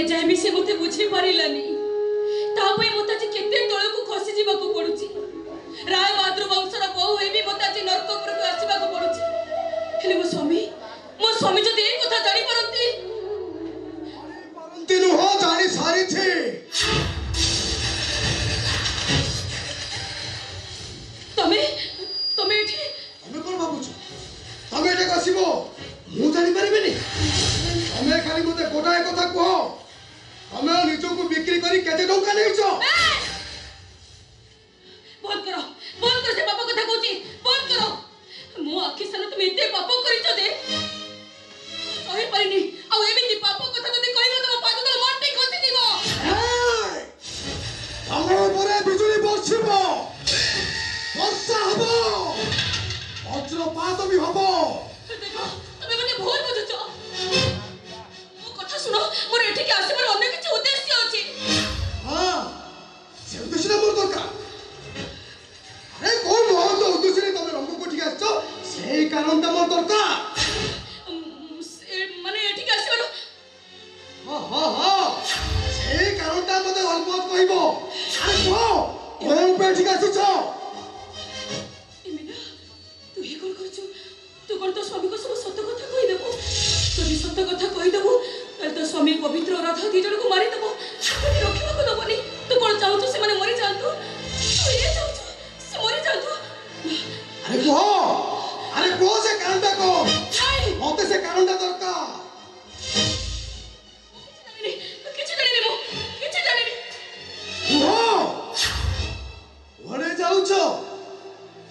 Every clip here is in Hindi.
जाए भी से मते बुझी पारिलानी तापई मते आज केते तळकु खसी जीवाको पडुची राय मातृ वंशर बहु होई भी मते आज नरकपुर को आसीबाको पडुची हेले मो स्वामी जदि ए कथा जानि परंती तीनु हो जानी सारी थी तमे तमे एठी तमे कोन बाबूछ तमे एटा कसिबो मु जानि परिबेनी तमे खाली मते गोटाए कथा कहो तमे निजो को बिक्री करी केते टंका नेइछो बंद करो से पाप कथा कहूची बंद करो मो आखि सामने तुम एते पाप करिछो दे कहि परिनी आ एमिति पाप कथा जदि कहबो त पाद तो माटी खसी दिबो हमर परे बिजुली बरछिबो वर्षा हबो वज्रपात भी हबो देखो तमे मते भूल बुझुछो मो कथा सुनो मोर एठी के आसीबार अन्य किछ उद्देश्य अछि हां से उद्देश्य मोर दरकार अरे कोन मोहन तो उद्देश्य तमे रंग को ठीक आछो सेही कारण त मोर दरकार माने एठी के आसीबार हां सेही कारण त मते अलबत कहबो अरे को कोन पे ठीक आछो तो स्वामी को सब सत्य कथा कहि देबो जदि सत्य कथा कहि देबो तो स्वामी पवित्र राधा दी जन को मारि देबो कोनी रखिबा को दबनी तू कोन चाहू से माने मरि जांतु तू ये चाहू से मरि जांतु अरे को से कांदा को नहीं मते से कांदा दरकार किछ जानि मो किछ जानि वो ओरे जाऊ छो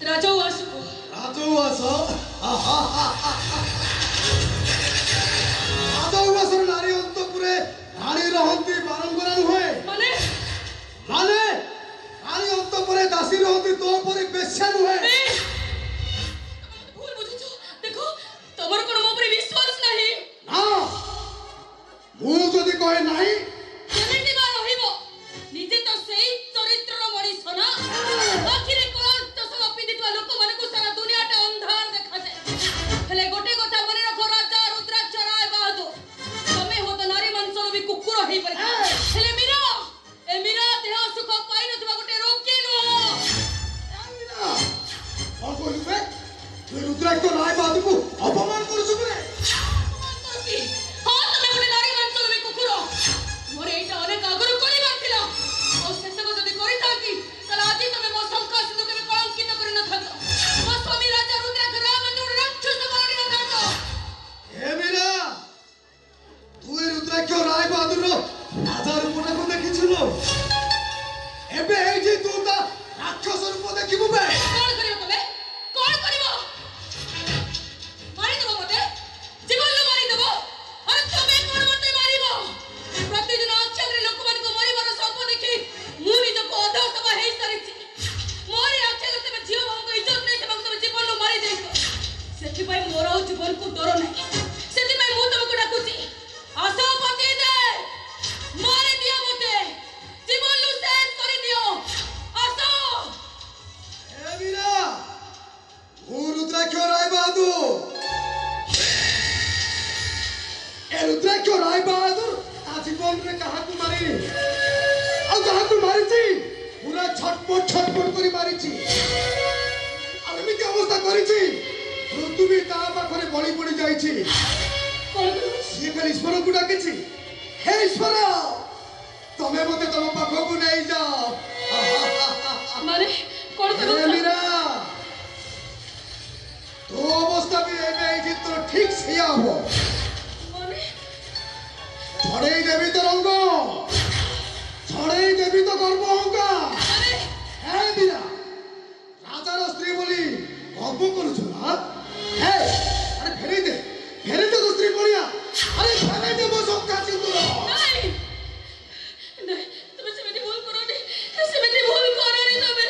राजवास आदौवासर नारी अंतपुरे रानी रहंती बारंगरा नुहे माने रानी अंतपुरे दासी रहंती तो परे बेश्या नुहे भूल बुझिছো देखो तमर कोन मो पर विश्वास नाही ना मु जदी कहे नाही केमिति बा रहिबो निजे तो सेही चरित्रर मଣିଷ ना आखिरे कलंक सब पिंदितवा लोक मानकु सारा दुनियाटा अंधार देखा जाय हेले गोटे कथा मने रखो राजा रुद्राक्ष राय बहादुर तमे हो तो नारी मानसर भी कुकुर हेई पर हेले मीरा देह सुख पाई नथवा गोटे रोगी नो मीरा और कोई बे तू रुद्राक्ष राय बहादुर को अपमान करछु रे हां तमे गोटे नारी मानसर भी कुकुर मोरे एटा अनेक आगरु करी बारथिला ओ सेसको जदी करी थाकी तला आज तमे मो शंका सिंधु के कलंकित करि न थातो मो स्वामी राजा रुद्राक्ष राय बहादुर राक्षस करि न थातो ए मीरा तू रुद्राक्ष राय बहादुर राजा रूपटा को देखिछलो एबे ए जे तू ता राक्षस रूप देखिबो बे कोन करियो तमे कोन करिवो मारि देबो मते जीवन लो मारि देबो अरे तमे कोन मते मारिबो प्रतिदिन अक्षर रे लोक मान को मरिबार स्वप्न देखि मु निज को अधा सब हेई सारिछि मोर अक्षर तमे जीव हम को इज्जत नै तमे तमे जीवन लो मारि देइको सेति भाई मोर जीवन को डर नै सेति भाई मु तमको डाकुछि आसो पति दे मारि दियो मते जीवन लो शेष करि दियो आसो ए मीरा तू रुद्राक्ष राय बहादुर ए रुद्राक्ष राय बहादुर आ जीवन रे कहा को मारी आ कहा को मारिछि पूरा छटपट करी मारिछि आ एमिति अवस्था करिछि ऋतु भी ता पाखरे बळी पड़ी जाइछि ये खाली ईश्वर को डाकिछि हे ईश्वर तमे मते तम पाखो को नै जाओ माने कोन करू ए मीरा तो अवस्था भी एबे एठी तो ठीक से आबो माने छड़े देवी तो रंग छड़े देवी तो गर्व होगा माने हे मीरा राजा रो स्त्री बोली गर्व करू छ ना हे अरे फेरे दे तो स्त्री बोलिया अरे फेरे दे मो संका सिंदूर नहीं नहीं तुम्हें से मेरी भूल करो नहीं से मेरी भूल करो नहीं तुम्हें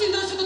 ସିନ୍ଦୁର